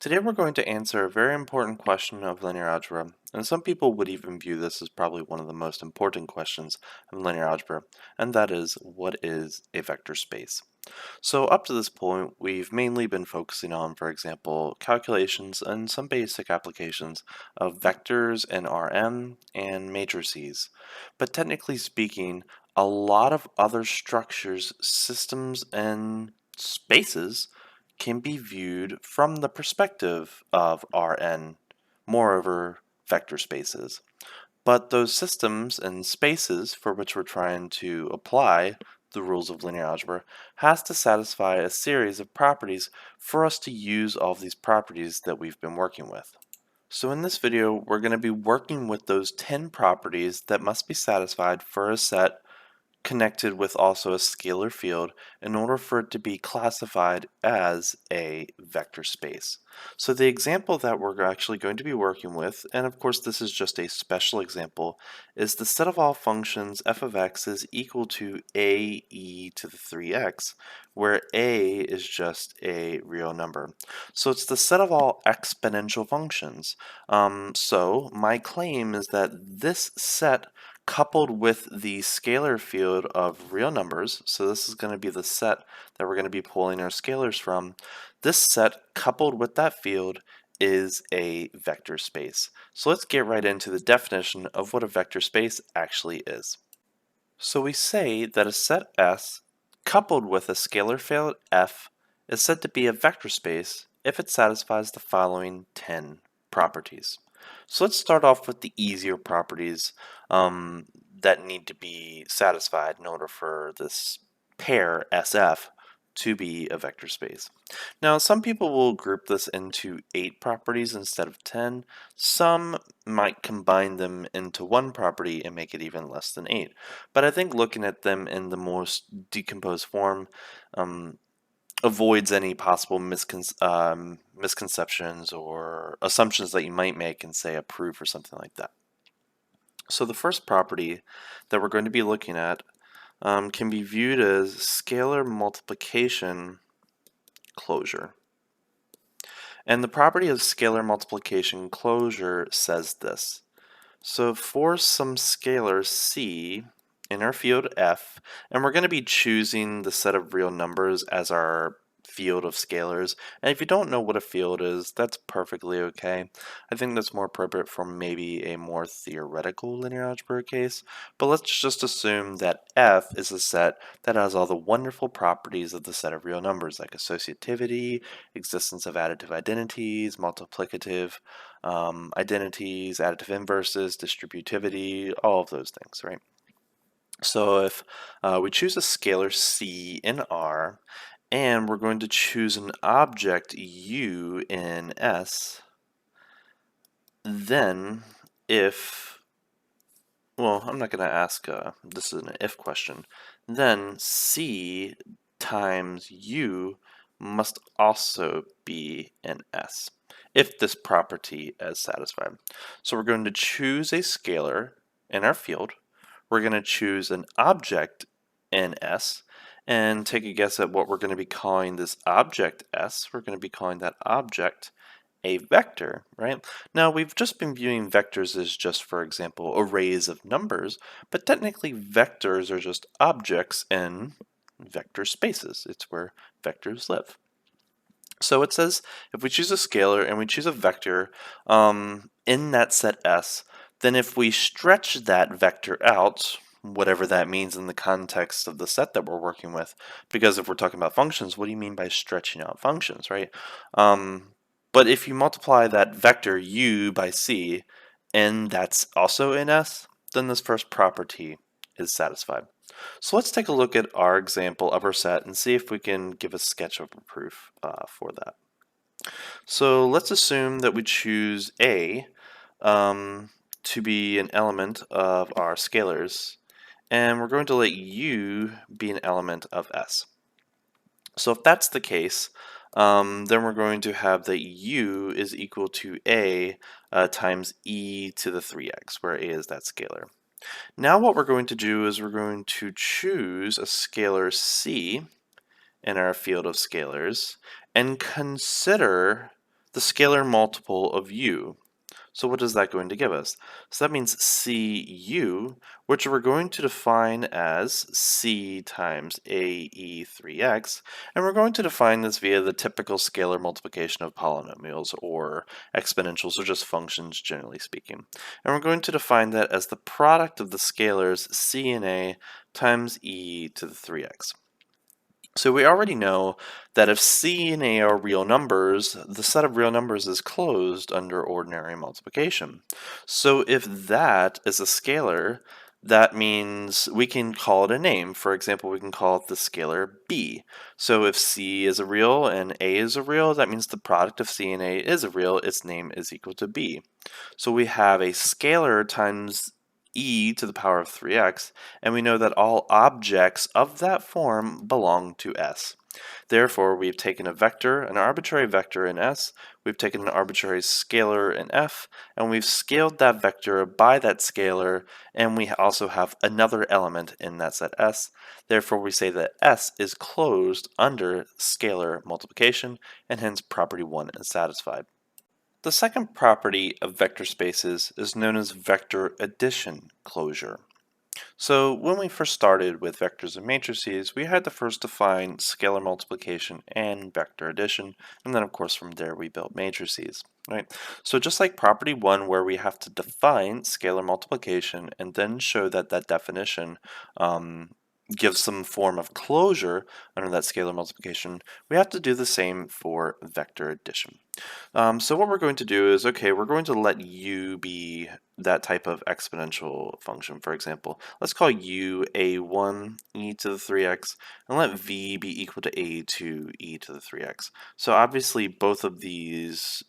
Today we're going to answer a very important question of linear algebra, and some people would even view this as probably one of the most important questions of linear algebra, and that is, what is a vector space? So up to this point, we've mainly been focusing on, for example, calculations and some basic applications of vectors in Rm and matrices. But technically speaking, a lot of other structures, systems, and spaces can be viewed from the perspective of Rn, moreover, vector spaces. But those systems and spaces for which we're trying to apply the rules of linear algebra has to satisfy a series of properties for us to use all of these properties that we've been working with. So in this video, we're going to be working with those 10 properties that must be satisfied for a set connected with also a scalar field in order for it to be classified as a vector space. So the example that we're actually going to be working with, and of course this is just a special example, is the set of all functions f of x is equal to a e to the 3x, where a is just a real number. So it's the set of all exponential functions. So my claim is that this set coupled with the scalar field of real numbers, so this is going to be the set that we're going to be pulling our scalars from, this set coupled with that field is a vector space. So let's get right into the definition of what a vector space actually is. So we say that a set S coupled with a scalar field f is said to be a vector space if it satisfies the following 10 properties. So let's start off with the easier properties that need to be satisfied in order for this pair SF to be a vector space. Now, some people will group this into 8 properties instead of 10. Some might combine them into one property and make it even less than 8. But I think looking at them in the most decomposed form avoids any possible misconceptions or assumptions that you might make and say a proof or something like that. So the first property that we're going to be looking at can be viewed as scalar multiplication closure. And the property of scalar multiplication closure says this. So for some scalar c in our field f, and we're going to be choosing the set of real numbers as our field of scalars. And if you don't know what a field is, that's perfectly okay. I think that's more appropriate for maybe a more theoretical linear algebra case. But let's just assume that f is a set that has all the wonderful properties of the set of real numbers, like associativity, existence of additive identities, multiplicative identities, additive inverses, distributivity, all of those things, right? So if we choose a scalar c in R, and we're going to choose an object u in S, then if, well, I'm not going to ask, this is an if question, then c times u must also be in S, if this property is satisfied. So we're going to choose a scalar in our field, we're going to choose an object in S, and take a guess at what we're going to be calling this object S. We're going to be calling that object a vector, right? Now, we've just been viewing vectors as just, for example, arrays of numbers, but technically vectors are just objects in vector spaces. It's where vectors live. So it says if we choose a scalar and we choose a vector in that set S, then if we stretch that vector out, whatever that means in the context of the set that we're working with, because if we're talking about functions, what do you mean by stretching out functions, right? But if you multiply that vector u by c, and that's also in S, then this first property is satisfied. So let's take a look at our example of our set and see if we can give a sketch of a proof for that. So let's assume that we choose A to be an element of our scalars, and we're going to let U be an element of S. So if that's the case, then we're going to have that U is equal to A times E to the 3x, where A is that scalar. Now what we're going to do is we're going to choose a scalar C in our field of scalars and consider the scalar multiple of u. So what is that going to give us? So that means Cu, which we're going to define as C times AE3x, and we're going to define this via the typical scalar multiplication of polynomials or exponentials or just functions generally speaking. And we're going to define that as the product of the scalars C and A times e to the 3x. So we already know that if C and A are real numbers, the set of real numbers is closed under ordinary multiplication. So if that is a scalar, that means we can call it a name. For example, we can call it the scalar B. So if C is a real and A is a real, that means the product of C and A is a real, its name is equal to B. So we have a scalar times e to the power of 3x, and we know that all objects of that form belong to S. Therefore, we've taken a vector, an arbitrary vector in S, we've taken an arbitrary scalar in F, and we've scaled that vector by that scalar, and we also have another element in that set S. Therefore, we say that S is closed under scalar multiplication, and hence property 1 is satisfied. The second property of vector spaces is known as vector addition closure. So when we first started with vectors and matrices, we had to first define scalar multiplication and vector addition, and then of course from there we built matrices, right? So just like property 1 where we have to define scalar multiplication and then show that that definition gives some form of closure under that scalar multiplication, we have to do the same for vector addition. So what we're going to do is, okay, we're going to let u be that type of exponential function. For example, let's call u a1 e to the 3x, and let v be equal to a2 e to the 3x. So obviously both of these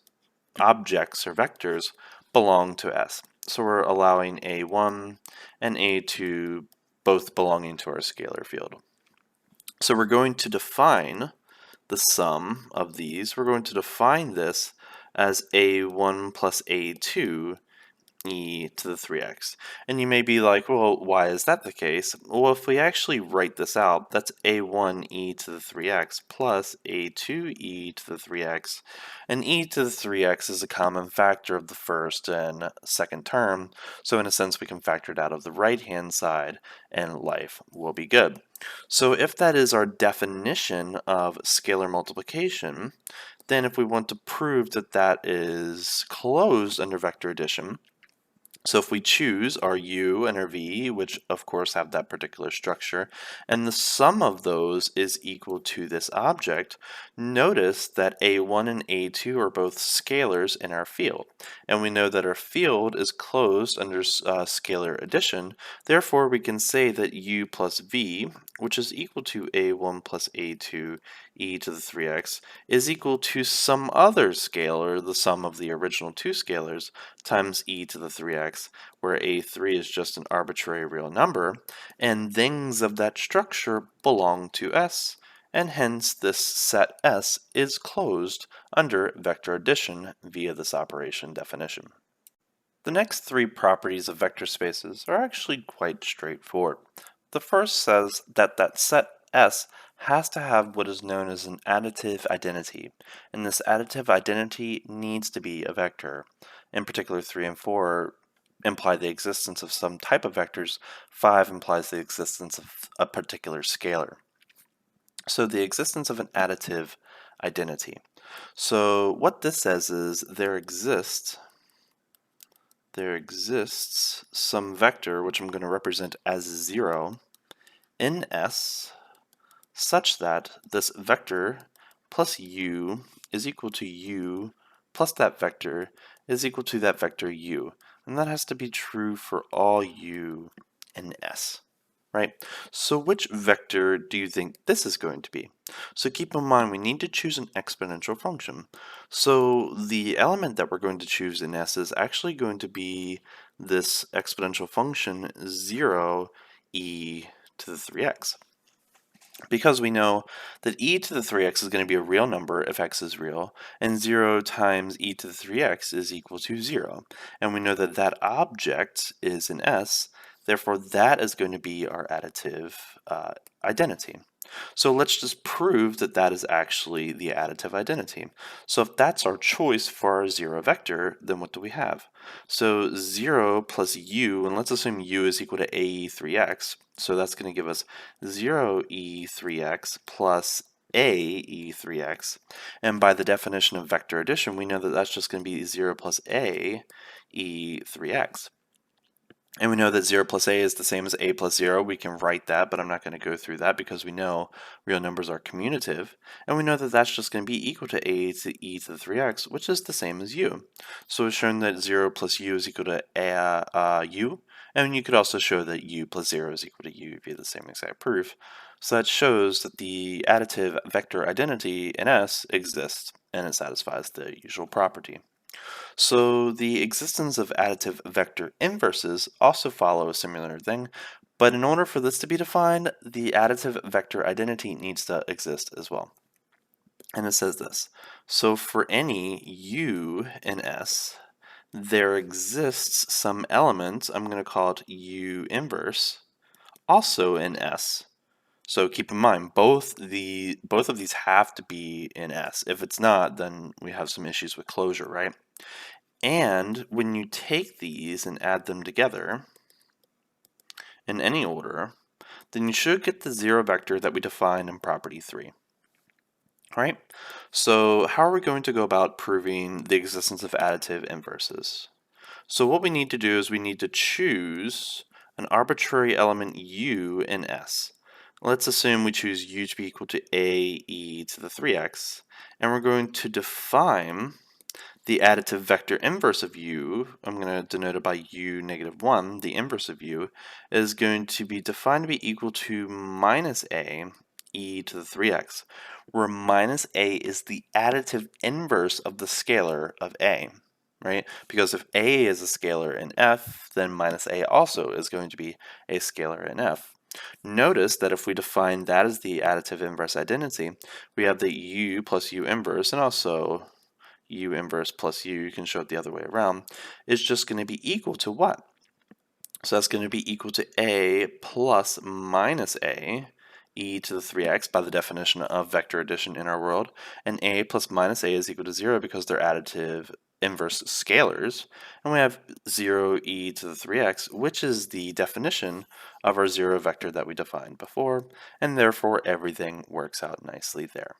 objects or vectors belong to S. So we're allowing a1 and a2 both belonging to our scalar field. So we're going to define the sum of these. We're going to define this as a1 plus a2 e to the 3x. And you may be like, well, why is that the case? Well, if we actually write this out, that's a1 e to the 3x plus a2 e to the 3x. And e to the 3x is a common factor of the first and second term, so in a sense we can factor it out of the right-hand side and life will be good. So if that is our definition of scalar multiplication, then if we want to prove that that is closed under vector addition, so if we choose our u and our v, which of course have that particular structure, and the sum of those is equal to this object, notice that a1 and a2 are both scalars in our field. And we know that our field is closed under scalar addition, therefore we can say that u plus v, which is equal to a1 plus a2 e to the 3x, is equal to some other scalar, the sum of the original two scalars, times e to the 3x, where a3 is just an arbitrary real number, and things of that structure belong to S, and hence this set S is closed under vector addition via this operation definition. The next three properties of vector spaces are actually quite straightforward. The first says that that set S has to have what is known as an additive identity, and this additive identity needs to be a vector. In particular, 3 and 4 imply the existence of some type of vectors, 5 implies the existence of a particular scalar. So the existence of an additive identity. So what this says is there exists some vector, which I'm going to represent as 0, in S, such that this vector plus u is equal to u plus that vector is equal to that vector u. And that has to be true for all u in S, right? So which vector do you think this is going to be? So keep in mind we need to choose an exponential function. So the element that we're going to choose in S is actually going to be this exponential function 0 e to the 3x. Because we know that e to the 3x is going to be a real number if x is real, and 0 times e to the 3x is equal to 0. And we know that that object is in S, therefore that is going to be our additive identity. So let's just prove that that is actually the additive identity. So if that's our choice for our 0 vector, then what do we have? So 0 plus u, and let's assume u is equal to ae3x. So that's going to give us 0e3x plus ae3x. And by the definition of vector addition, we know that that's just going to be 0 plus a e3x. And we know that 0 plus a is the same as a plus 0. We can write that, but I'm not going to go through that because we know real numbers are commutative. And we know that that's just going to be equal to a to e to the 3x, which is the same as u. So we've shown that 0 plus u is equal to u. And you could also show that u plus 0 is equal to u via the same exact proof. So that shows that the additive vector identity in S exists, and it satisfies the usual property. So the existence of additive vector inverses also follow a similar thing, but in order for this to be defined, the additive vector identity needs to exist as well. And it says this: so for any u in S, there exists some element, I'm going to call it u inverse, also in S. So keep in mind, both of these have to be in S. If it's not, then we have some issues with closure, right? And when you take these and add them together in any order, then you should get the 0 vector that we defined in property 3. Right? So how are we going to go about proving the existence of additive inverses? So what we need to do is we need to choose an arbitrary element u in S. Let's assume we choose u to be equal to ae to the 3x, and we're going to define the additive vector inverse of u, I'm going to denote it by u negative 1, the inverse of u, is going to be defined to be equal to minus a e to the 3x, where minus a is the additive inverse of the scalar of a, right? Because if a is a scalar in f, then minus a also is going to be a scalar in f. Notice that if we define that as the additive inverse identity, we have the u plus u inverse, and also u inverse plus u, you can show it the other way around, is just going to be equal to what? So that's going to be equal to a plus minus a e to the 3x by the definition of vector addition in our world, and a plus minus a is equal to 0 because they're additive inverse scalars, and we have 0 e to the 3x, which is the definition of our 0 vector that we defined before, and therefore everything works out nicely there.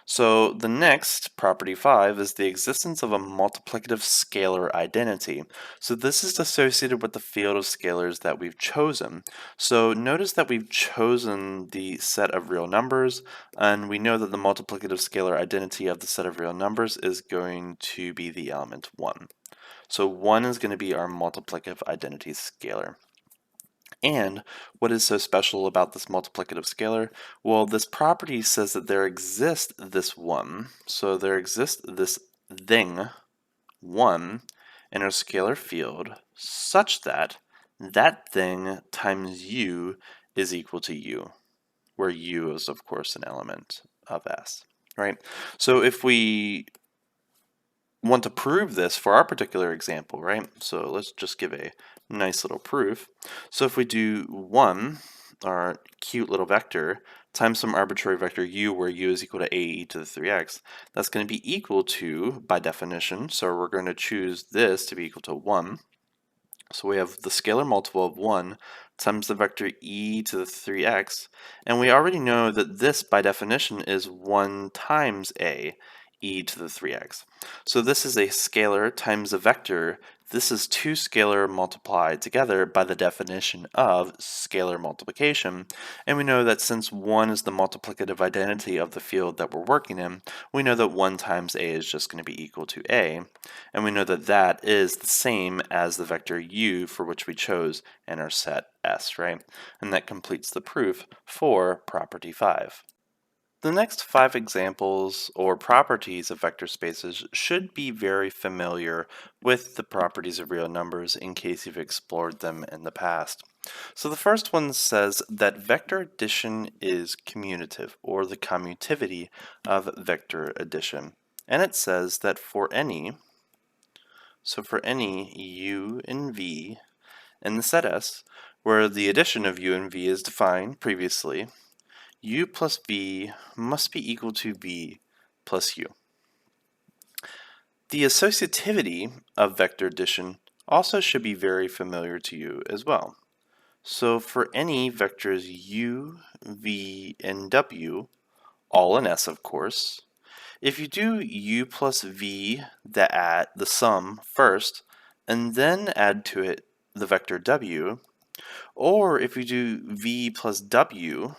So the next, property 5, is the existence of a multiplicative scalar identity. So this is associated with the field of scalars that we've chosen. So notice that we've chosen the set of real numbers, and we know that the multiplicative scalar identity of the set of real numbers is going to be the element 1. So 1 is going to be our multiplicative identity scalar. And what is so special about this multiplicative scalar? Well, this property says that there exists this 1. So there exists this thing, 1, in our scalar field such that that thing times u is equal to u, where u is, of course, an element of S, right? So if we want to prove this for our particular example, right? So let's just give a nice little proof. So if we do 1, our cute little vector, times some arbitrary vector u, where u is equal to ae to the 3x, that's going to be equal to, by definition, so we're going to choose this to be equal to 1. So we have the scalar multiple of 1 times the vector e to the 3x, and we already know that this, by definition, is 1 times a, e to the 3x. So this is a scalar times a vector. This is two scalar multiplied together by the definition of scalar multiplication, and we know that since 1 is the multiplicative identity of the field that we're working in, we know that 1 times a is just going to be equal to a, and we know that that is the same as the vector u for which we chose in our set S, right? And that completes the proof for property 5. The next 5 examples or properties of vector spaces should be very familiar with the properties of real numbers in case you've explored them in the past. So the first one says that vector addition is commutative, or the commutivity of vector addition. And it says that for any u and v in the set S, where the addition of u and v is defined previously, u plus v must be equal to v plus u. The associativity of vector addition also should be very familiar to you as well. So for any vectors u, v, and w, all in S of course, if you do u plus v, the sum first, and then add to it the vector w, or if you do v plus w,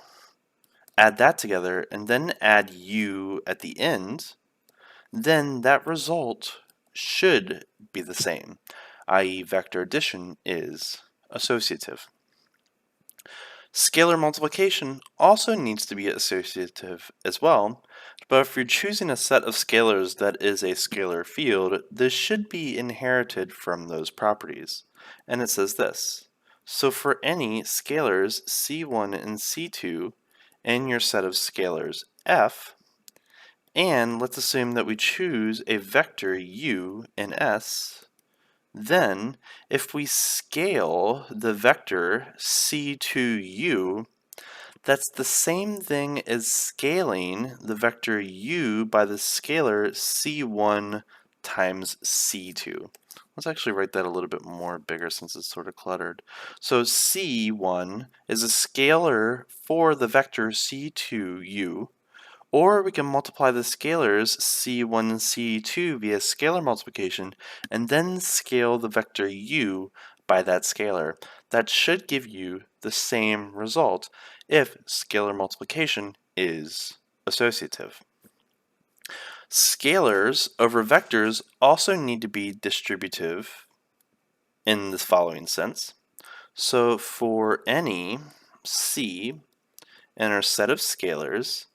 add that together, and then add u at the end, then that result should be the same, i.e. vector addition is associative. Scalar multiplication also needs to be associative as well, but if you're choosing a set of scalars that is a scalar field, this should be inherited from those properties. And it says this. So for any scalars c1 and c2 in your set of scalars f, and let's assume that we choose a vector u in S, then if we scale the vector c2u, that's the same thing as scaling the vector u by the scalar c1 times c2. Let's actually write that a little bit more bigger since it's sort of cluttered. So c1 is a scalar for the vector c2u, or we can multiply the scalars c1 and c2 via scalar multiplication, and then scale the vector u by that scalar. That should give you the same result if scalar multiplication is associative. Scalars over vectors also need to be distributive in the following sense. So for any c in our set of scalars,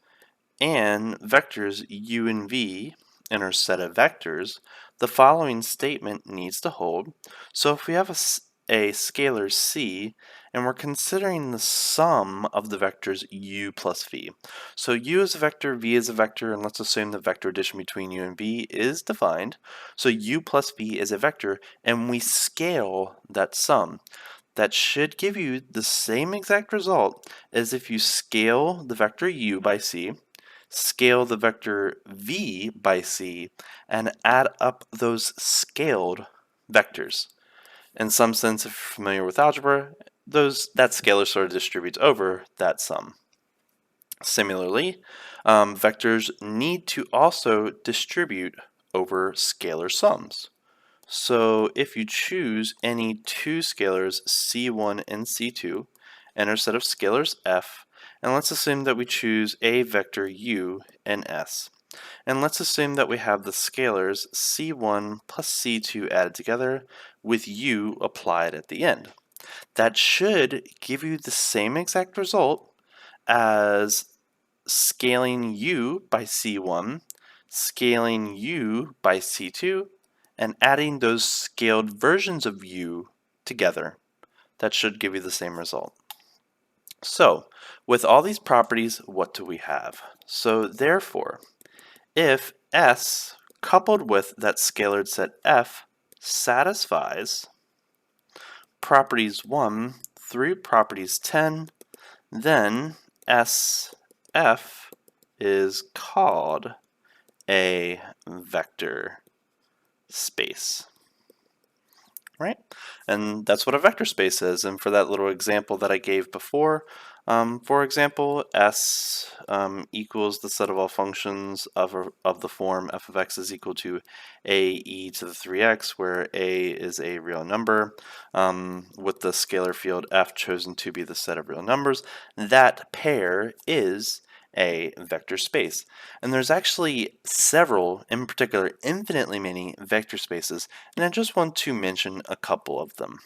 and vectors u and v in our set of vectors, the following statement needs to hold. So if we have a scalar c, and we're considering the sum of the vectors u plus v. So u is a vector, v is a vector, and let's assume the vector addition between u and v is defined. So u plus v is a vector, and we scale that sum. That should give you the same exact result as if you scale the vector u by c, scale the vector v by c, and add up those scaled vectors. In some sense, if you're familiar with algebra, that scalar sort of distributes over that sum. Similarly, vectors need to also distribute over scalar sums. So if you choose any two scalars c1 and c2 and our set of scalars f, and let's assume that we choose a vector u in S. And let's assume that we have the scalars c1 plus c2 added together with u applied at the end. That should give you the same exact result as scaling u by c1, scaling u by c2, and adding those scaled versions of u together. That should give you the same result. So, with all these properties, what do we have? So therefore, if S coupled with that scalared set F satisfies properties 1 through properties 10, then SF is called a vector space. Right? And that's what a vector space is. And for that little example that I gave before, for example, S equals the set of all functions of the form f of x is equal to a e to the 3x, where a is a real number, with the scalar field f chosen to be the set of real numbers. That pair is a vector space. And there's actually several, in particular infinitely many vector spaces, and I just want to mention a couple of them.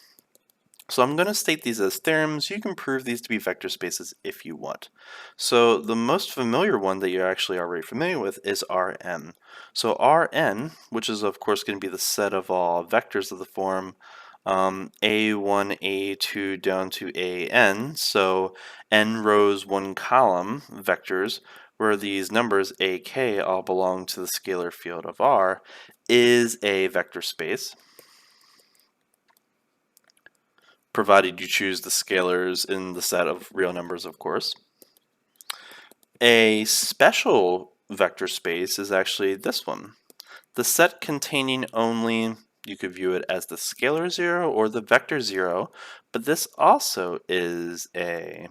So I'm going to state these as theorems. You can prove these to be vector spaces if you want. So the most familiar one that you're actually already familiar with is Rn. So Rn, which is of course going to be the set of all vectors of the form a1, a2 down to an, so n rows, 1 column vectors, where these numbers ak all belong to the scalar field of R, is a vector space, provided you choose the scalars in the set of real numbers, of course. A special vector space is actually this one. The set containing only, you could view it as the scalar 0 or the vector 0, but this also is a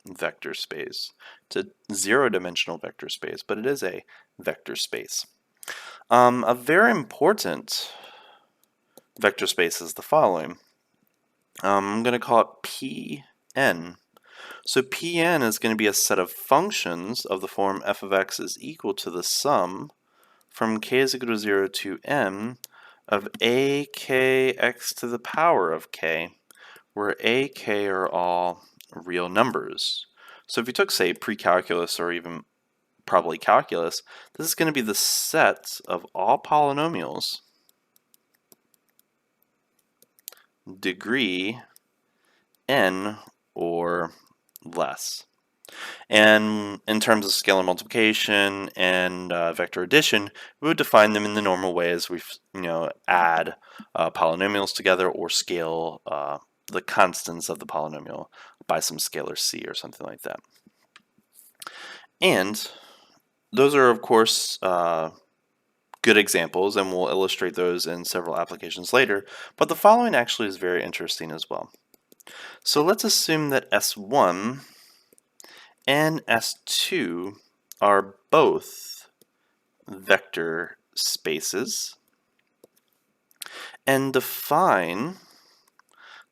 vector space. It's a zero-dimensional vector space, but it is a vector space. A very important vector space is the following. I'm going to call it Pn. So Pn is going to be a set of functions of the form f of x is equal to the sum from k is equal to 0 to m of a k x to the power of k, where a, k are all real numbers. So if you took, say, pre-calculus or even probably calculus, this is going to be the set of all polynomials degree n or less. And in terms of scalar multiplication and vector addition, we would define them in the normal way as we add polynomials together or scale the constants of the polynomial by some scalar c or something like that. And those are, of course, good examples, and we'll illustrate those in several applications later, but the following actually is very interesting as well. So let's assume that S1 and S2 are both vector spaces, and define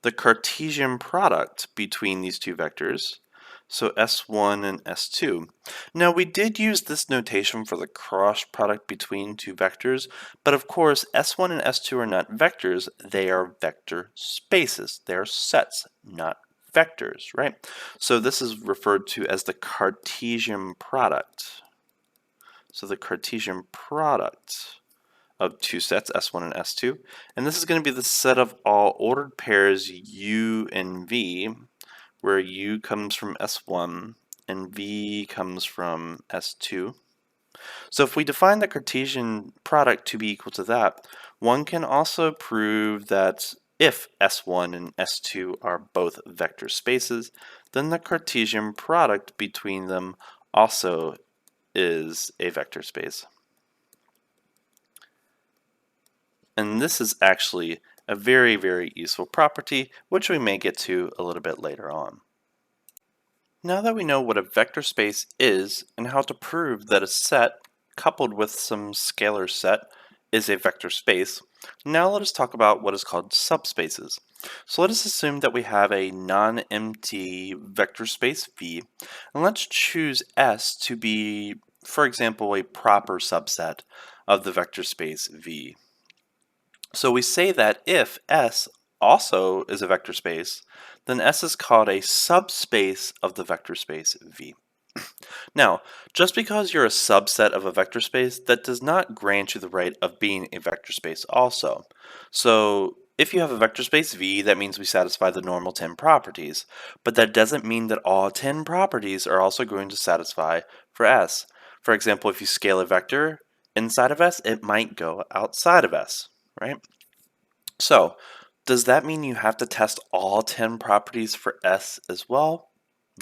the Cartesian product between these two vectors, so S1 and S2. Now we did use this notation for the cross product between two vectors, but of course S1 and S2 are not vectors, they are vector spaces. They are sets, not vectors, right? So this is referred to as the Cartesian product. So the Cartesian product of two sets, S1 and S2, and this is going to be the set of all ordered pairs U and V, where U comes from S1 and V comes from S2. So if we define the Cartesian product to be equal to that, one can also prove that if S1 and S2 are both vector spaces, then the Cartesian product between them also is a vector space. And this is actually a very, very useful property, which we may get to a little bit later on. Now that we know what a vector space is and how to prove that a set coupled with some scalar set is a vector space, now let us talk about what is called subspaces. So let us assume that we have a non-empty vector space V, and let's choose S to be, for example, a proper subset of the vector space V. So we say that if S also is a vector space, then S is called a subspace of the vector space V. Now, just because you're a subset of a vector space, that does not grant you the right of being a vector space also. So if you have a vector space V, that means we satisfy the normal 10 properties, but that doesn't mean that all 10 properties are also going to satisfy for S. For example, if you scale a vector inside of S, it might go outside of S, right? So, does that mean you have to test all 10 properties for S as well?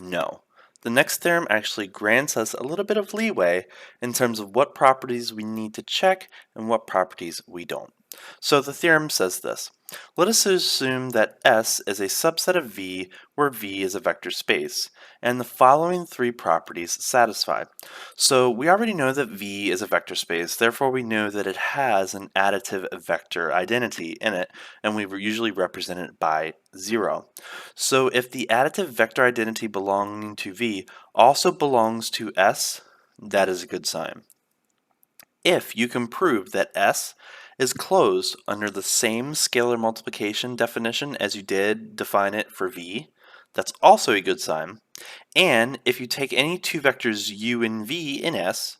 No. The next theorem actually grants us a little bit of leeway in terms of what properties we need to check and what properties we don't. So the theorem says this. Let us assume that S is a subset of V where V is a vector space, and the following three properties satisfy. So we already know that V is a vector space, therefore we know that it has an additive vector identity in it, and we usually represent it by 0. So if the additive vector identity belonging to V also belongs to S, that is a good sign. If you can prove that S is closed under the same scalar multiplication definition as you did define it for V, that's also a good sign. And if you take any two vectors U and V in S,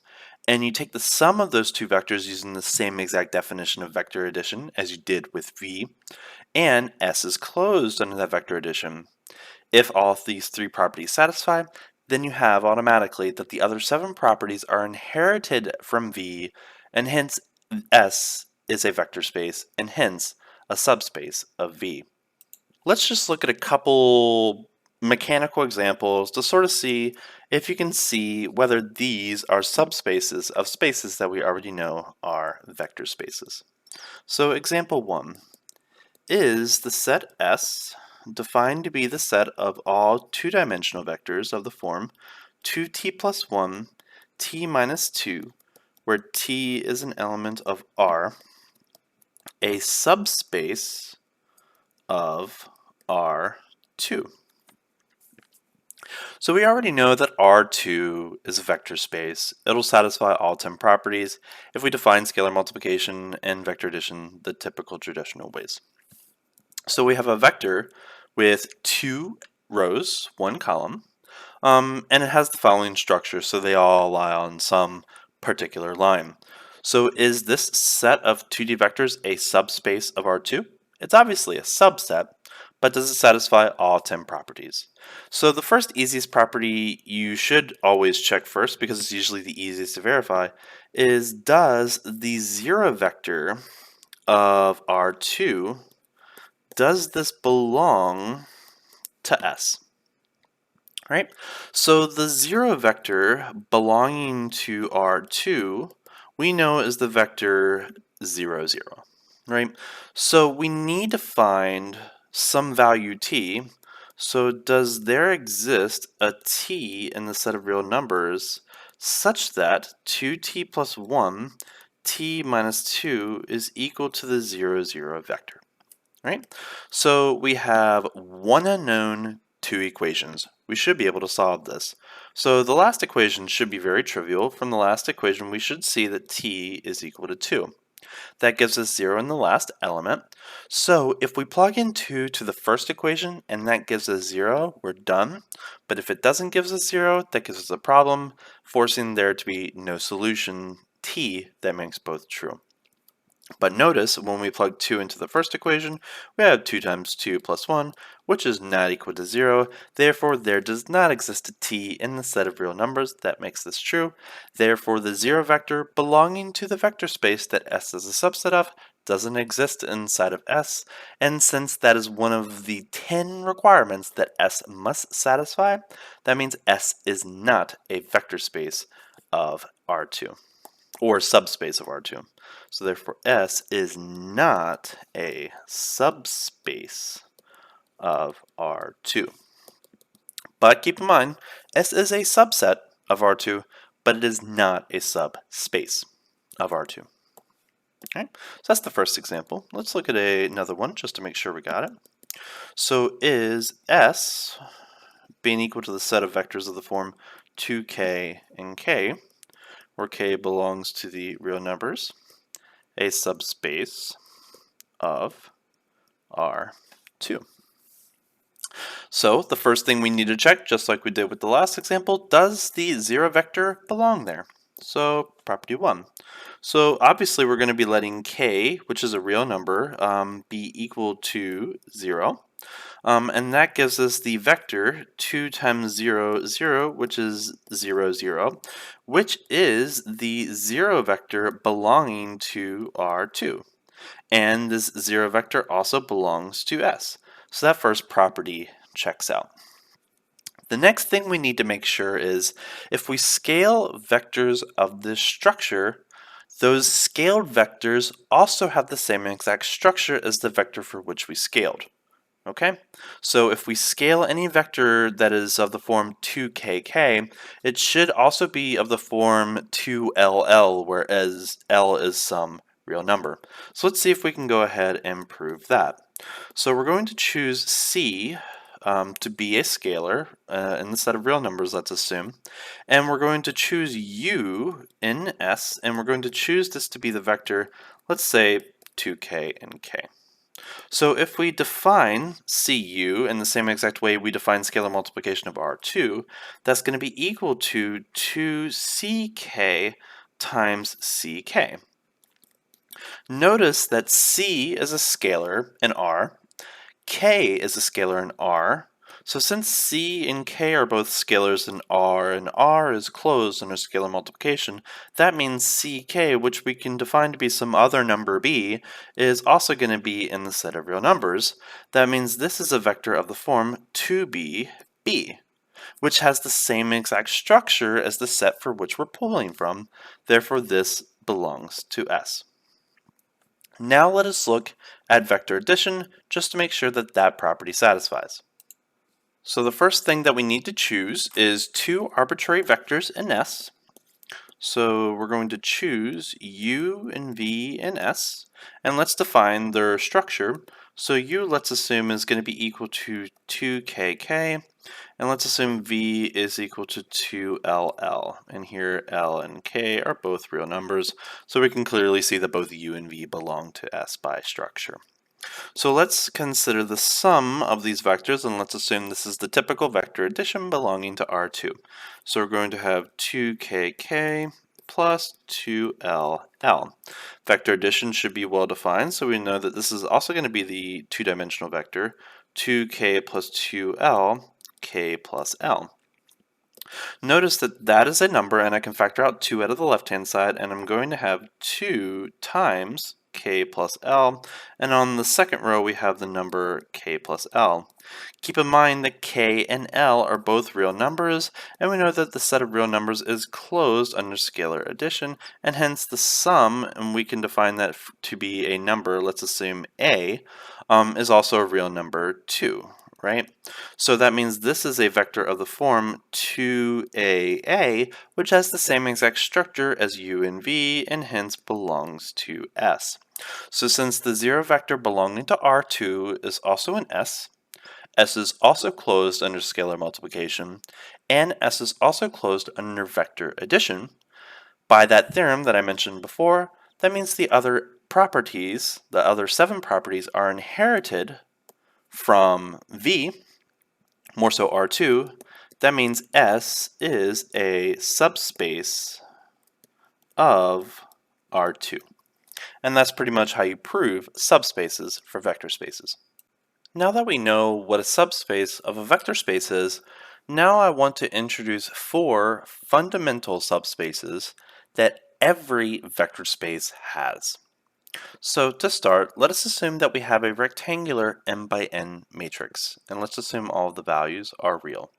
and you take the sum of those two vectors using the same exact definition of vector addition as you did with V, and S is closed under that vector addition, if all of these three properties satisfy, then you have automatically that the other 7 properties are inherited from V, and hence S is a vector space, and hence a subspace of V. Let's just look at a couple mechanical examples to sort of see if you can see whether these are subspaces of spaces that we already know are vector spaces. So example 1. Is the set S defined to be the set of all two-dimensional vectors of the form 2t plus 1, t minus 2, where t is an element of R, a subspace of R2? So we already know that R2 is a vector space. It'll satisfy all 10 properties if we define scalar multiplication and vector addition the typical traditional ways. So we have a vector with 2 rows, 1 column, and it has the following structure, so they all lie on some particular line. So is this set of 2D vectors a subspace of R2? It's obviously a subset, but does it satisfy all 10 properties? So the first easiest property you should always check first, because it's usually the easiest to verify, is does the 0 vector of R2, does this belong to S? Right? So the 0 vector belonging to R2, we know is the vector 0, 0. Right? So we need to find some value t. So does there exist a t in the set of real numbers such that 2t plus 1, t minus 2 is equal to the 0, 0 vector? Right? So we have one unknown, two equations. We should be able to solve this. So the last equation should be very trivial. From the last equation, we should see that t is equal to 2. That gives us 0 in the last element. So if we plug in 2 to the first equation and that gives us 0, we're done. But if it doesn't give us 0, that gives us a problem, forcing there to be no solution t that makes both true. But notice when we plug 2 into the first equation, we have 2 times 2 plus 1, which is not equal to 0. Therefore, there does not exist a t in the set of real numbers that makes this true. Therefore, the 0 vector belonging to the vector space that S is a subset of doesn't exist inside of S. And since that is one of the 10 requirements that S must satisfy, that means S is not a vector space of R2, or subspace of R2. So therefore S is not a subspace of R2. But keep in mind, S is a subset of R2, but it is not a subspace of R2. Okay, so that's the first example. Let's look at another one just to make sure we got it. So is S being equal to the set of vectors of the form 2k and k, where k belongs to the real numbers, a subspace of R2? So the first thing we need to check, just like we did with the last example, does the 0 vector belong there? So property 1. So obviously we're going to be letting k, which is a real number, be equal to 0. And that gives us the vector 2 times 0, 0, which is 0, 0, which is the 0 vector belonging to R2. And this 0 vector also belongs to S. So that first property checks out. The next thing we need to make sure is if we scale vectors of this structure, those scaled vectors also have the same exact structure as the vector for which we scaled. Okay, so if we scale any vector that is of the form 2kk, it should also be of the form 2ll, whereas L is some real number. So let's see if we can go ahead and prove that. So we're going to choose C to be a scalar in the set of real numbers, let's assume. And we're going to choose U in S, and we're going to choose this to be the vector, let's say 2k and k. So if we define Cu in the same exact way we define scalar multiplication of R2, that's going to be equal to 2ck times ck. Notice that C is a scalar in R, K is a scalar in R. So since C and K are both scalars in R, and R is closed under scalar multiplication, that means CK, which we can define to be some other number B, is also going to be in the set of real numbers. That means this is a vector of the form 2b B, which has the same exact structure as the set for which we're pulling from. Therefore, this belongs to S. Now let us look at vector addition just to make sure that that property satisfies. So the first thing that we need to choose is two arbitrary vectors in S. So we're going to choose U and V and S, and let's define their structure. So U, let's assume, is going to be equal to 2kk, and let's assume V is equal to 2ll. And here L and K are both real numbers, so we can clearly see that both U and V belong to S by structure. So let's consider the sum of these vectors, and let's assume this is the typical vector addition belonging to R2. So we're going to have 2kk plus 2ll. Vector addition should be well defined, so we know that this is also going to be the two-dimensional vector, 2k plus 2l, k plus l. Notice that that is a number, and I can factor out 2 out of the left-hand side, and I'm going to have 2 times k plus l, and on the second row we have the number k plus l. Keep in mind that k and l are both real numbers, and we know that the set of real numbers is closed under scalar addition, and hence the sum, and we can define that to be a number, let's assume a, is also a real number 2. Right? So that means this is a vector of the form 2AA, which has the same exact structure as U and V, and hence belongs to S. So since the zero vector belonging to R2 is also in S is also closed under scalar multiplication, and S is also closed under vector addition, by that theorem that I mentioned before, that means the other properties, the other 7 properties, are inherited from V, more so R2. That means S is a subspace of R2. And that's pretty much how you prove subspaces for vector spaces. Now that we know what a subspace of a vector space is, now I want to introduce 4 fundamental subspaces that every vector space has. So to start, let us assume that we have a rectangular m by n matrix, and let's assume all of the values are real.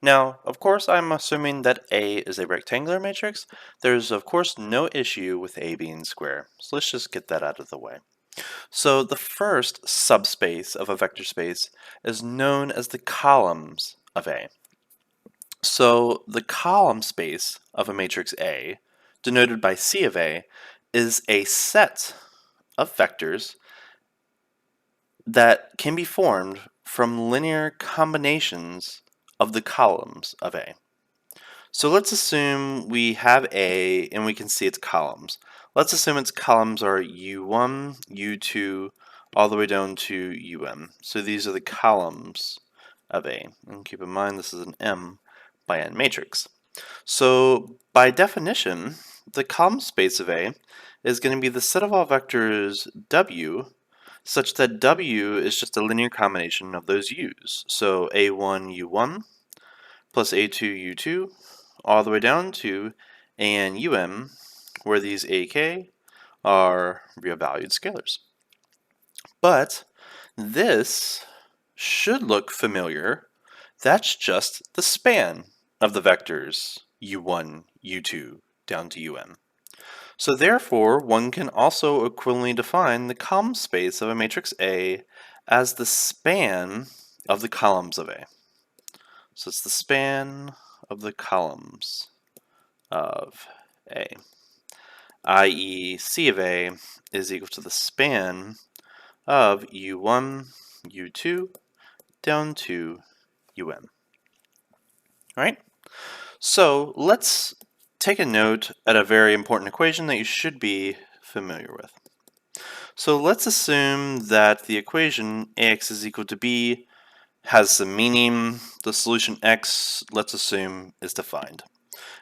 Now, of course, I'm assuming that A is a rectangular matrix. There's, of course, no issue with A being square, so let's just get that out of the way. So the first subspace of a vector space is known as the columns of A. So the column space of a matrix A, denoted by C of A, is a set of vectors that can be formed from linear combinations of the columns of A. So let's assume we have A and we can see its columns. Let's assume its columns are U1, U2, all the way down to UM. So these are the columns of A. And keep in mind this is an M by N matrix. So by definition, the column space of A is going to be the set of all vectors W such that W is just a linear combination of those U's. So A1, U1 plus A2, U2 all the way down to AN, UM, where these AK are real valued scalars. But this should look familiar. That's just the span of the vectors U1, U2 down to UM. So therefore, one can also equivalently define the column space of a matrix A as the span of the columns of A. So it's the span of the columns of A, i.e. C of A is equal to the span of U1, U2 down to UM. All right? So let's take a note at a very important equation that you should be familiar with. So let's assume that the equation ax is equal to b has some meaning. The solution x, let's assume, is defined.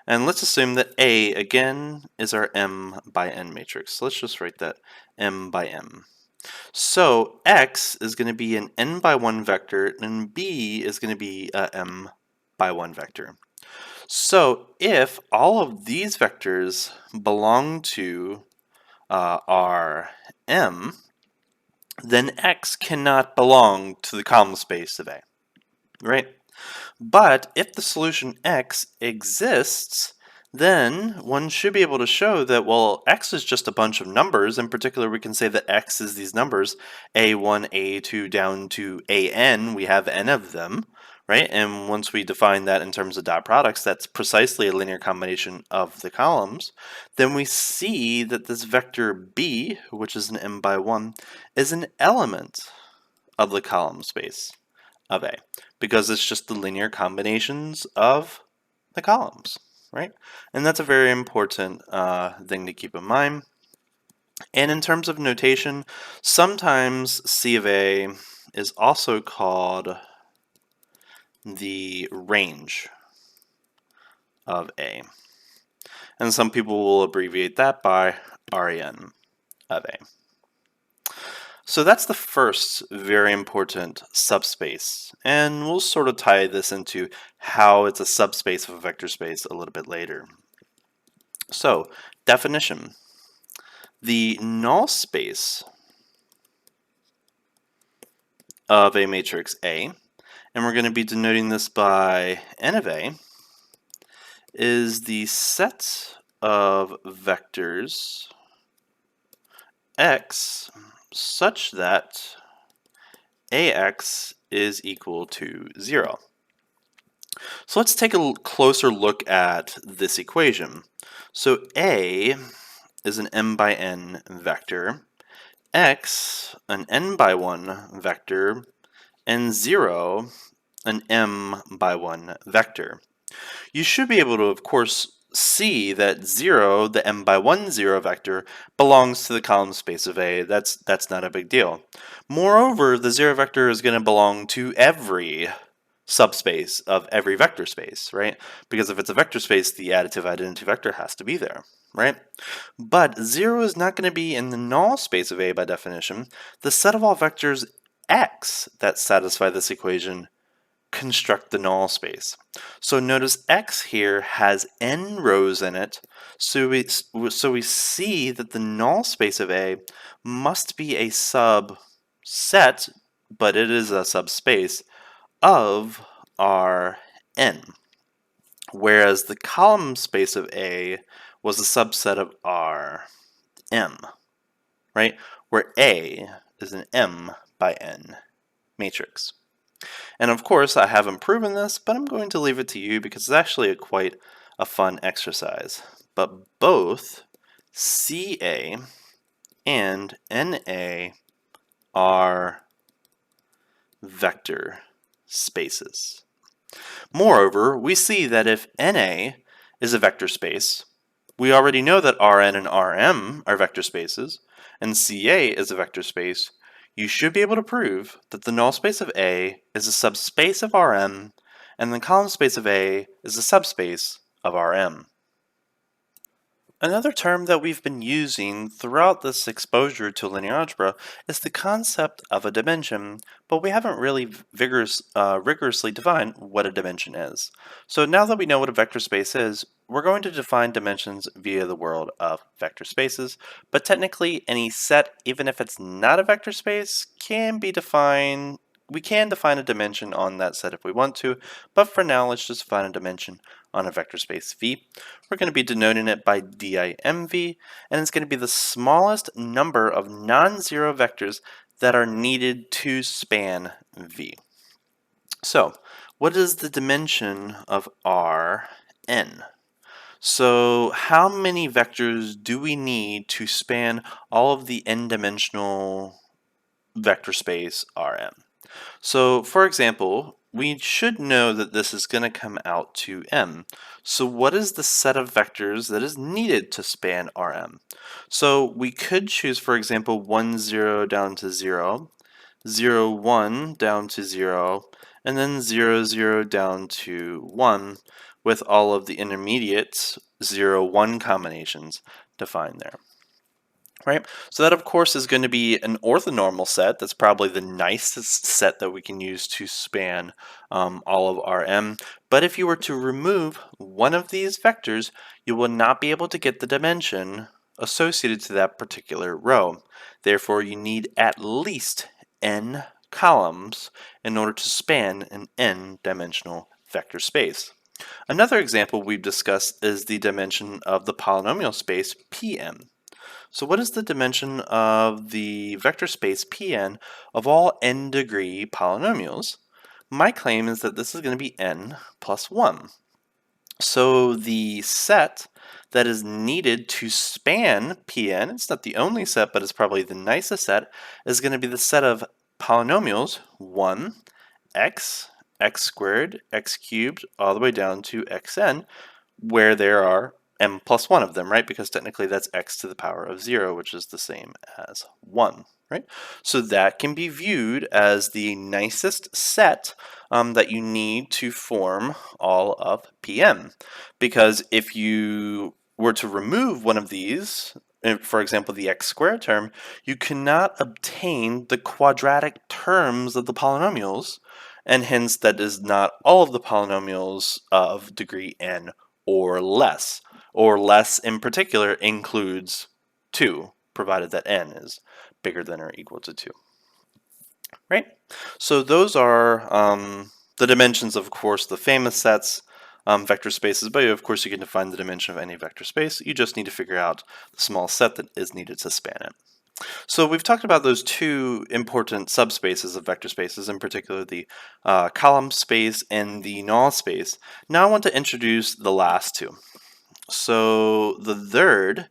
And let's assume that A, again, is our m by n matrix. So let's just write that m by m. So x is going to be an n by 1 vector, and b is going to be a m by 1 vector. So if all of these vectors belong to our m, then x cannot belong to the column space of A, right? But if the solution x exists, then one should be able to show that, well, x is just a bunch of numbers. In particular, we can say that x is these numbers, a1, a2, down to an. We have n of them, right? And once we define that in terms of dot products, that's precisely a linear combination of the columns. Then we see that this vector b, which is an m by 1, is an element of the column space of A, because it's just the linear combinations of the columns, right? And that's a very important thing to keep in mind. And in terms of notation, sometimes C of A is also called the range of A. And some people will abbreviate that by REN of A. So that's the first very important subspace, and we'll sort of tie this into how it's a subspace of a vector space a little bit later. So, definition. The null space of a matrix A, and we're going to be denoting this by n of A, is the set of vectors x such that ax is equal to 0. So let's take a closer look at this equation. So A is an m by n vector, x an n by 1 vector, and 0 an m by 1 vector. You should be able to, of course, see that 0, the m by 1 0 vector, belongs to the column space of A. That's not a big deal. Moreover, the 0 vector is going to belong to every subspace of every vector space, right? Because if it's a vector space, the additive identity vector has to be there, right? But 0 is not going to be in the null space of A by definition. The set of all vectors x that satisfy this equation construct the null space. So notice x here has n rows in it, so we see that the null space of A must be a subset, but it is a subspace of Rn, whereas the column space of A was a subset of Rm, right? Where A is an m by n matrix. And of course, I haven't proven this, but I'm going to leave it to you because it's actually quite a fun exercise. But both CA and NA are vector spaces. Moreover, we see that if NA is a vector space, we already know that Rn and Rm are vector spaces, and CA is a vector space. You should be able to prove that the null space of A is a subspace of Rm, and the column space of A is a subspace of Rm. Another term that we've been using throughout this exposure to linear algebra is the concept of a dimension, but we haven't really rigorously defined what a dimension is. So now that we know what a vector space is, we're going to define dimensions via the world of vector spaces, but technically any set, even if it's not a vector space, can be defined. We can define a dimension on that set if we want to, but for now let's just define a dimension on a vector space V. We're going to be denoting it by dimv, and it's going to be the smallest number of non-zero vectors that are needed to span V. So, what is the dimension of Rn? So, how many vectors do we need to span all of the n-dimensional vector space Rn? So, for example, we should know that this is going to come out to m. So what is the set of vectors that is needed to span Rm? So we could choose, for example, 1, 0 down to 0, 0, 1 down to 0, and then 0, 0 down to 1, with all of the intermediate 0, 1 combinations defined there. Right? So that, of course, is going to be an orthonormal set. That's probably the nicest set that we can use to span all of Rm. But if you were to remove one of these vectors, you will not be able to get the dimension associated to that particular row. Therefore, you need at least n columns in order to span an n-dimensional vector space. Another example we've discussed is the dimension of the polynomial space Pn. So what is the dimension of the vector space Pn of all n-degree polynomials? My claim is that this is going to be n plus 1. So the set that is needed to span Pn, it's not the only set, but it's probably the nicest set, is going to be the set of polynomials 1, x, x squared, x cubed, all the way down to xn, where there are m plus 1 of them, right? Because technically that's x to the power of 0, which is the same as 1, right? So that can be viewed as the nicest set that you need to form all of Pn. Because if you were to remove one of these, for example, the x squared term, you cannot obtain the quadratic terms of the polynomials, and hence that is not all of the polynomials of degree n or less. Or less in particular includes 2, provided that n is bigger than or equal to 2. Right? So those are the dimensions, of course, the famous sets, vector spaces, but of course you can define the dimension of any vector space. You just need to figure out the small set that is needed to span it. So we've talked about those two important subspaces of vector spaces, in particular the column space and the null space. Now I want to introduce the last two. So the third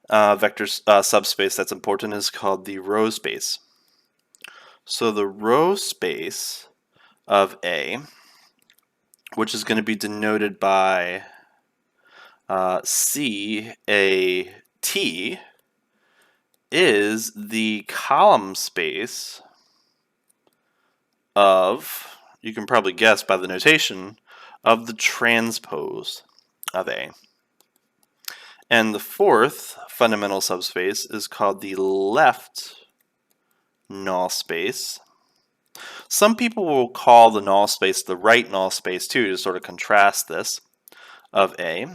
vector subspace that's important is called the row space. So the row space of A, which is going to be denoted by CAT, is the column space of, you can probably guess by the notation, of the transpose of A. And the fourth fundamental subspace is called the left null space. Some people will call the null space the right null space too, to sort of contrast this, of A.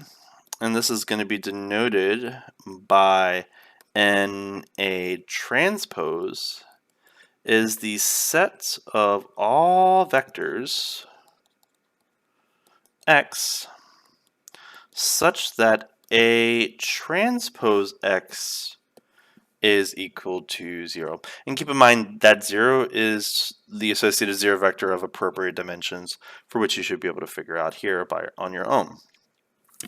And this is going to be denoted by NA transpose is the set of all vectors x such that A transpose x is equal to 0. And keep in mind that 0 is the associated 0 vector of appropriate dimensions, for which you should be able to figure out here on your own.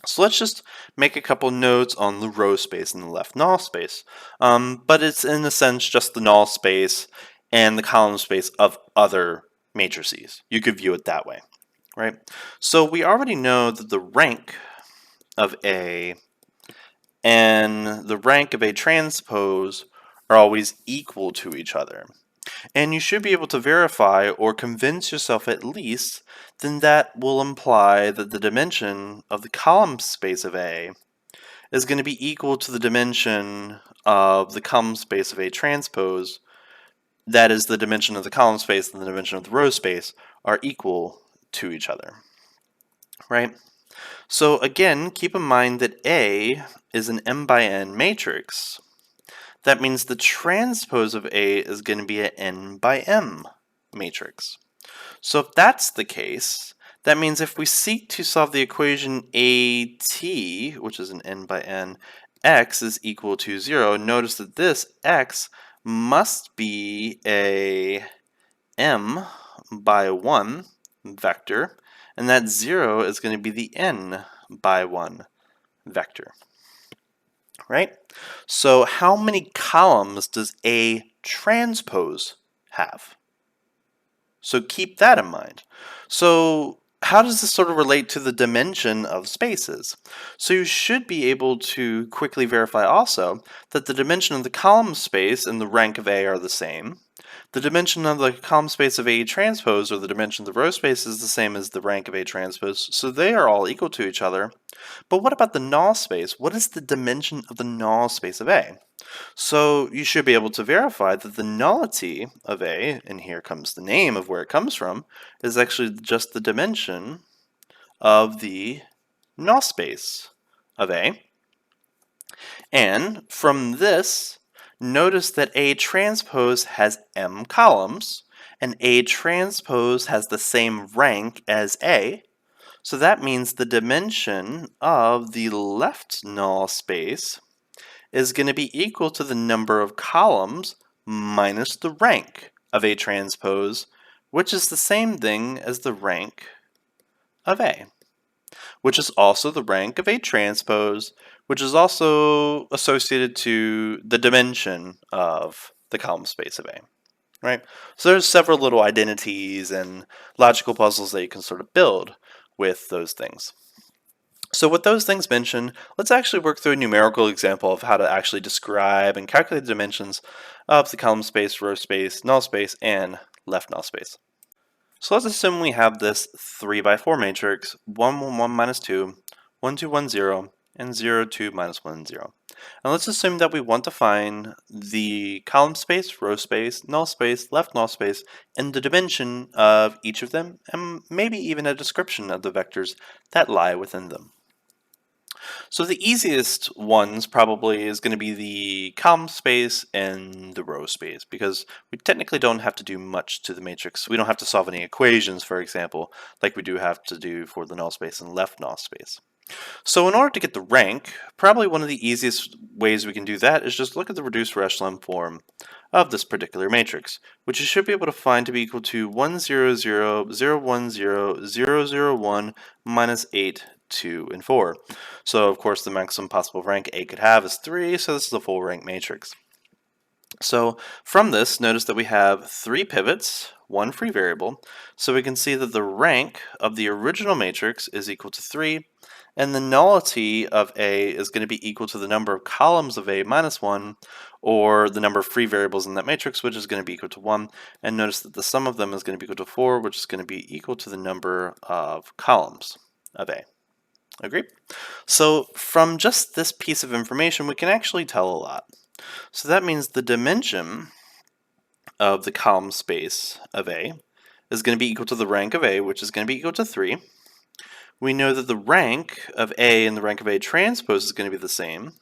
So let's just make a couple notes on the row space and the left null space. But it's in a sense just the null space and the column space of other matrices. You could view it that way, right? So we already know that the rank of A and the rank of A transpose are always equal to each other. And you should be able to verify or convince yourself at least, then that will imply that the dimension of the column space of A is going to be equal to the dimension of the column space of A transpose. That is, the dimension of the column space and the dimension of the row space are equal to each other, right? So again, keep in mind that A is an m by n matrix. That means the transpose of A is going to be an n by m matrix. So if that's the case, that means if we seek to solve the equation AT, which is an n by n, x is equal to 0, notice that this x must be a m by 1 vector, and that 0 is going to be the n by 1 vector. Right? So how many columns does A transpose have? So keep that in mind. So how does this sort of relate to the dimension of spaces? So you should be able to quickly verify also that the dimension of the column space and the rank of A are the same. The dimension of the column space of A transpose, or the dimension of the row space, is the same as the rank of A transpose, so they are all equal to each other. But what about the null space? What is the dimension of the null space of A? So you should be able to verify that the nullity of A, and here comes the name of where it comes from, is actually just the dimension of the null space of A. And from this, notice that A transpose has m columns, and A transpose has the same rank as A, so that means the dimension of the left null space is going to be equal to the number of columns minus the rank of A transpose, which is the same thing as the rank of A, which is also the rank of A transpose, which is also associated to the dimension of the column space of A. Right? So there's several little identities and logical puzzles that you can sort of build with those things. So with those things mentioned, let's actually work through a numerical example of how to actually describe and calculate the dimensions of the column space, row space, null space, and left null space. So let's assume we have this 3 by 4 matrix, 1, 1, 1, minus 2, 1, 2, 1, 0, and 0, 2, minus 1, 0. And let's assume that we want to find the column space, row space, null space, left null space, and the dimension of each of them, and maybe even a description of the vectors that lie within them. So the easiest ones probably is going to be the column space and the row space, because we technically don't have to do much to the matrix. We don't have to solve any equations, for example, like we do have to do for the null space and left null space. So in order to get the rank, probably one of the easiest ways we can do that is just look at the reduced echelon form of this particular matrix, which you should be able to find to be equal to 1, 0, 0, 0, 1, 0, 0, 0, 1, minus 8, 2, and 4. So of course the maximum possible rank A could have is 3, so this is a full rank matrix. So from this, notice that we have 3 pivots, 1 free variable, so we can see that the rank of the original matrix is equal to 3, and the nullity of A is going to be equal to the number of columns of A minus 1, or the number of free variables in that matrix, which is going to be equal to 1, and notice that the sum of them is going to be equal to 4, which is going to be equal to the number of columns of A. Agree? So from just this piece of information, we can actually tell a lot. So that means the dimension of the column space of A is going to be equal to the rank of A, which is going to be equal to 3. We know that the rank of A and the rank of A transpose is going to be the same.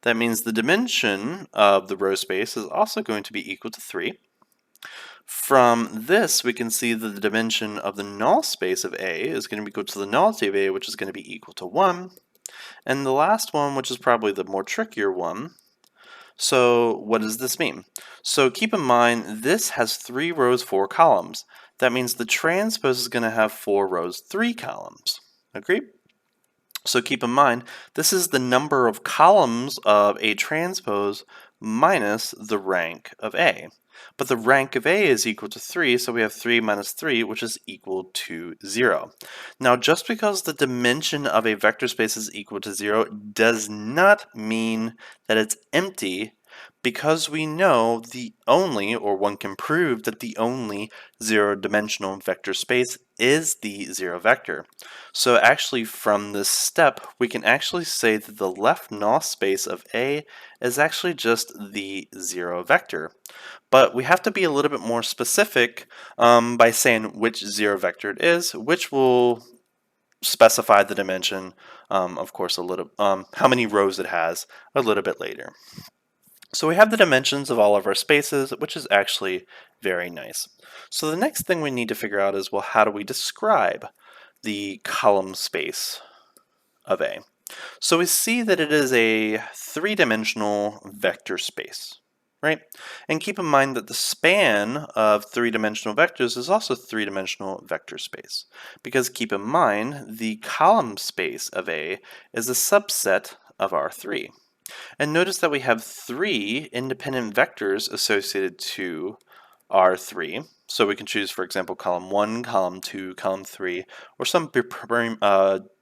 That means the dimension of the row space is also going to be equal to 3. From this, we can see that the dimension of the null space of A is going to be equal to the nullity of A, which is going to be equal to 1. And the last one, which is probably the more trickier one, so what does this mean? So keep in mind, this has 3 rows, 4 columns. That means the transpose is going to have 4 rows, 3 columns. Agree? So keep in mind, this is the number of columns of A transpose minus the rank of A. But the rank of A is equal to 3, so we have 3 minus 3, which is equal to 0. Now, just because the dimension of a vector space is equal to 0 does not mean that it's empty, because we know the only, or one can prove that the only zero-dimensional vector space is the zero vector. So actually from this step, we can actually say that the left null space of A is actually just the zero vector. But we have to be a little bit more specific by saying which zero vector it is, which will specify the dimension, of course, a little, how many rows it has a little bit later. So we have the dimensions of all of our spaces, which is actually very nice. So the next thing we need to figure out is, well, how do we describe the column space of A? So we see that it is a 3-dimensional vector space, right? And keep in mind that the span of 3-dimensional vectors is also 3-dimensional vector space, because keep in mind the column space of A is a subset of R3. And notice that we have 3 independent vectors associated to R3. So we can choose, for example, column 1, column 2, column 3, or some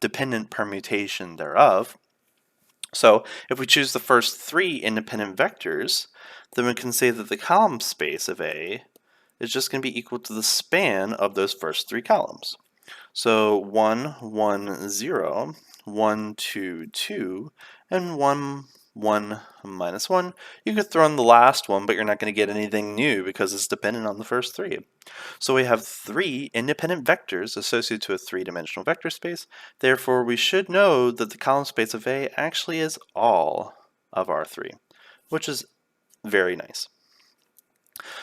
dependent permutation thereof. So if we choose the first 3 independent vectors, then we can say that the column space of A is just going to be equal to the span of those first 3 columns. So 1, 1, 0, 1, 2, 2, and 1, 1, minus 1. You could throw in the last one, but you're not going to get anything new because it's dependent on the first 3. So we have 3 independent vectors associated to a 3-dimensional vector space. Therefore, we should know that the column space of A actually is all of R3, which is very nice.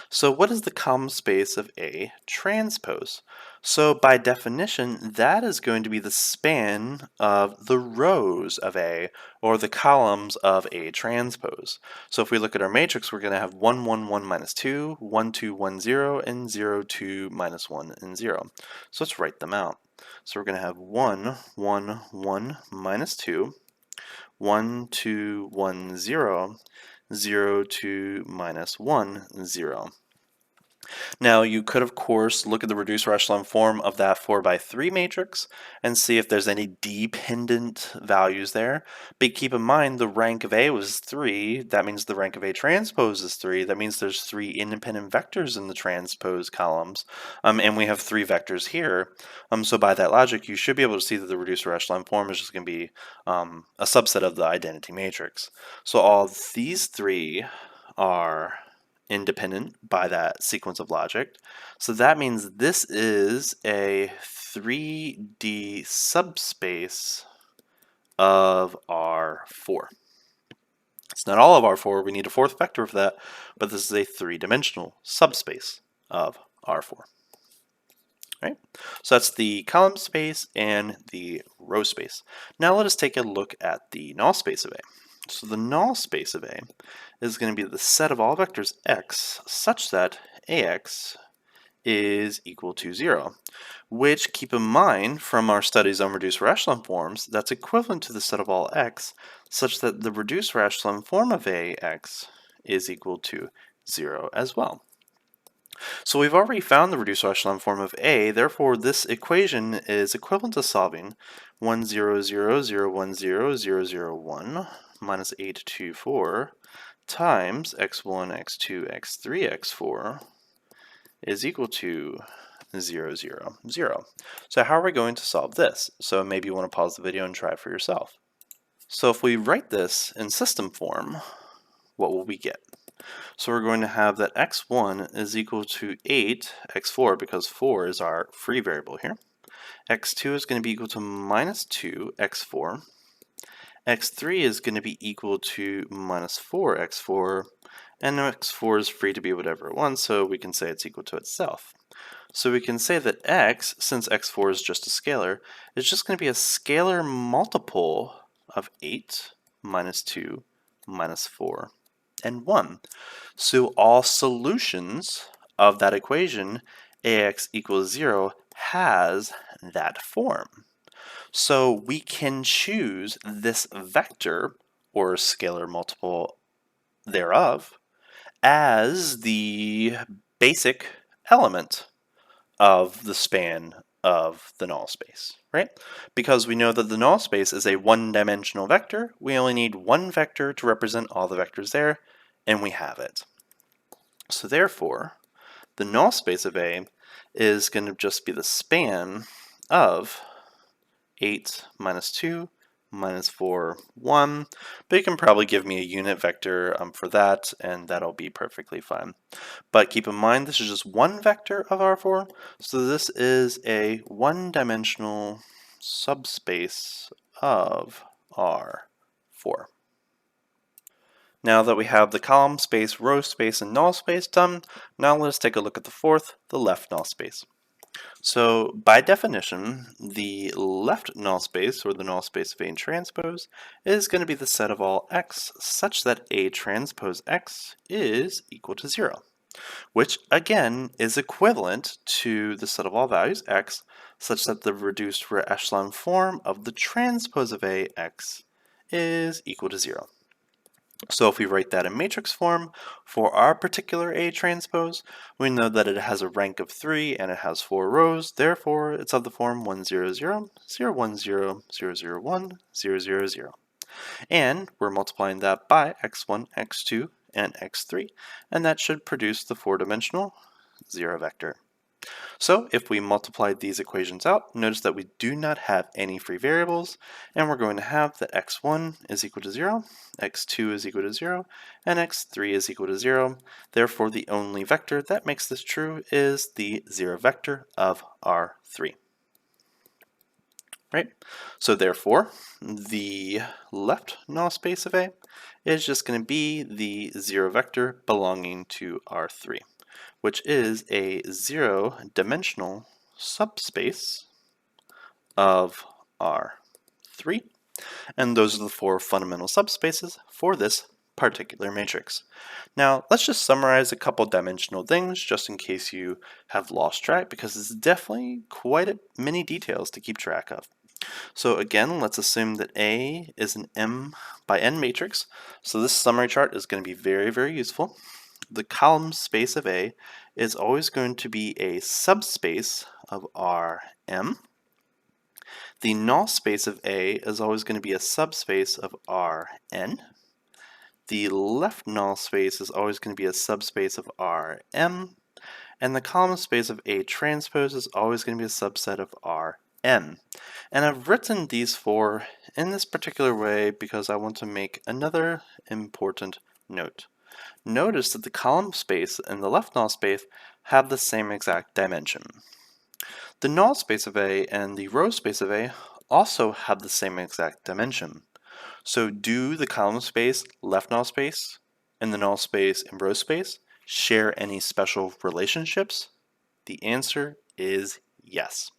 So what is the column space of A transpose? So by definition, that is going to be the span of the rows of A, or the columns of A transpose. So if we look at our matrix, we're going to have 1, 1, 1, minus 2, 1, 2, 1, 0, and 0, 2, minus 1, and 0. So let's write them out. So we're going to have 1, 1, 1, minus 2, 1, 2, 1, 0, 0, 2, minus 1, 0. Now you could of course look at the reducer echelon form of that 4 by 3 matrix and see if there's any dependent values there. But keep in mind the rank of A was 3, that means the rank of A transpose is 3, that means there's 3 independent vectors in the transpose columns, and we have 3 vectors here. So by that logic you should be able to see that the reducer echelon form is just going to be a subset of the identity matrix. So all these 3 are independent by that sequence of logic. So that means this is a 3D subspace of R4. It's not all of R4, we need a fourth vector for that, but this is a three-dimensional subspace of R4. Right? So that's the column space and the row space. Now let us take a look at the null space of A. So the null space of A is going to be the set of all vectors x such that ax is equal to 0, which, keep in mind from our studies on reduced echelon forms, that's equivalent to the set of all x such that the reduced echelon form of ax is equal to 0 as well. So we've already found the reduced echelon form of A, therefore this equation is equivalent to solving 1, 0, 0, 0, 1, 0, 0, 0, 1 minus 8, 2, 4 times x1, x2, x3, x4 is equal to 0, 0, 0. So how are we going to solve this? So maybe you want to pause the video and try it for yourself. So if we write this in system form, what will we get? So we're going to have that x1 is equal to 8 x4, because 4 is our free variable here. x2 is going to be equal to minus 2 x4. x3 is going to be equal to minus 4 x4, and x4 is free to be whatever it wants, so we can say it's equal to itself. So we can say that x, since x4 is just a scalar, is just going to be a scalar multiple of 8 minus 2 minus 4 and 1. So all solutions of that equation, ax equals 0, has that form. So we can choose this vector, or scalar multiple thereof, as the basic element of the span of the null space, right? Because we know that the null space is a one-dimensional vector, we only need one vector to represent all the vectors there, and we have it. So therefore, the null space of A is going to just be the span of 8 minus 2 minus 4, 1, but you can probably give me a unit vector for that, and that'll be perfectly fine. But keep in mind, this is just one vector of R4, so this is a one-dimensional subspace of R4. Now that we have the column space, row space, and null space done, now let's take a look at the fourth, the left null space. So by definition, the left null space, or the null space of A transpose, is going to be the set of all x such that A transpose x is equal to 0, which again is equivalent to the set of all values x such that the reduced echelon form of the transpose of A x is equal to 0. So if we write that in matrix form for our particular A transpose, we know that it has a rank of 3 and it has 4 rows, therefore it's of the form 1, 0, 0, 0, 1, 0, 0, 0, 1, 0, 0, 0. And we're multiplying that by x1, x2, and x3, and that should produce the four-dimensional 0 vector. So if we multiply these equations out, notice that we do not have any free variables, and we're going to have that x1 is equal to 0, x2 is equal to 0, and x3 is equal to 0. Therefore, the only vector that makes this true is the 0 vector of R3. right? So therefore, the left null space of A is just going to be the zero vector belonging to R3, which is a zero-dimensional subspace of R3. And those are the four fundamental subspaces for this particular matrix. Now, let's just summarize a couple dimensional things just in case you have lost track, because it's definitely many details to keep track of. So again, let's assume that A is an M by N matrix. So this summary chart is going to be very, very useful. The column space of A is always going to be a subspace of Rm. The null space of A is always going to be a subspace of Rn. The left null space is always going to be a subspace of Rm. And the column space of A transpose is always going to be a subset of Rm. And I've written these four in this particular way because I want to make another important note. Notice that the column space and the left null space have the same exact dimension. The null space of A and the row space of A also have the same exact dimension. So do the column space, left null space, and the null space and row space share any special relationships? The answer is yes.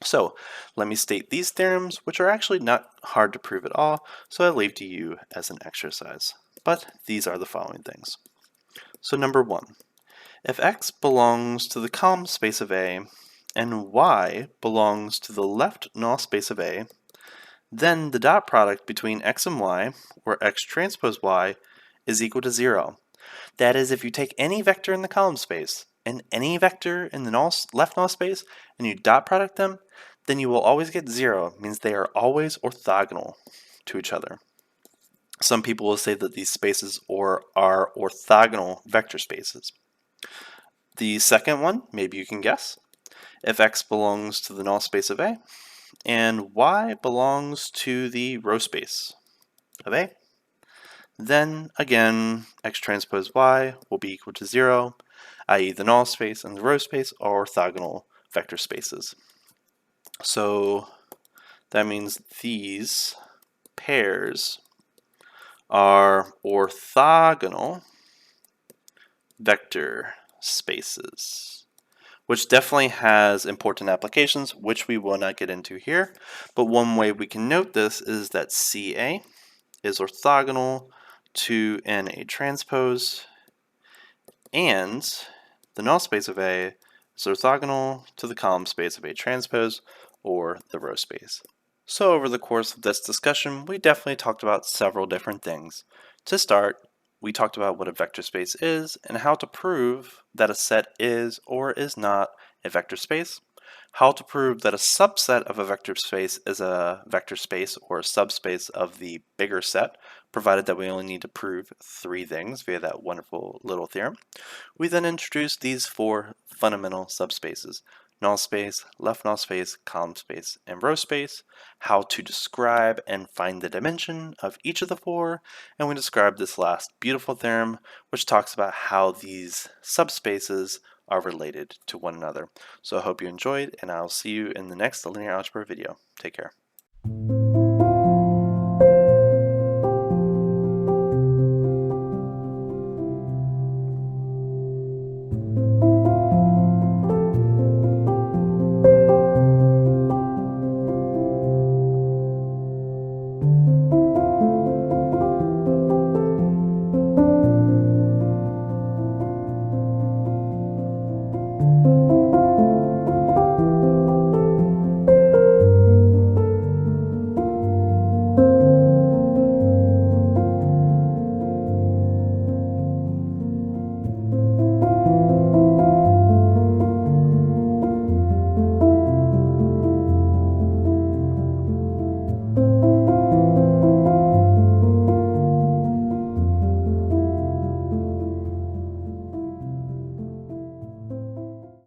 So let me state these theorems, which are actually not hard to prove at all, so I leave to you as an exercise. But these are the following things. So number one, if X belongs to the column space of A and Y belongs to the left null space of A, then the dot product between X and Y, or X transpose Y, is equal to 0. That is, if you take any vector in the column space and any vector in the left null space and you dot product them, then you will always get 0. It means they are always orthogonal to each other. Some people will say that these spaces are orthogonal vector spaces. The second one, maybe you can guess, if X belongs to the null space of A and Y belongs to the row space of A, then again, X transpose Y will be equal to 0, i.e. the null space and the row space are orthogonal vector spaces. So that means these pairs are orthogonal vector spaces, which definitely has important applications, which we will not get into here. But one way we can note this is that CA is orthogonal to NA transpose, and the null space of A is orthogonal to the column space of A transpose, or the row space. So over the course of this discussion, we definitely talked about several different things. To start, we talked about what a vector space is and how to prove that a set is or is not a vector space, how to prove that a subset of a vector space is a vector space or a subspace of the bigger set, provided that we only need to prove 3 things via that wonderful little theorem. We then introduced these 4 fundamental subspaces: null space, left null space, column space, and row space, how to describe and find the dimension of each of the 4, and we described this last beautiful theorem, which talks about how these subspaces are related to one another. So I hope you enjoyed, and I'll see you in the next linear algebra video. Take care.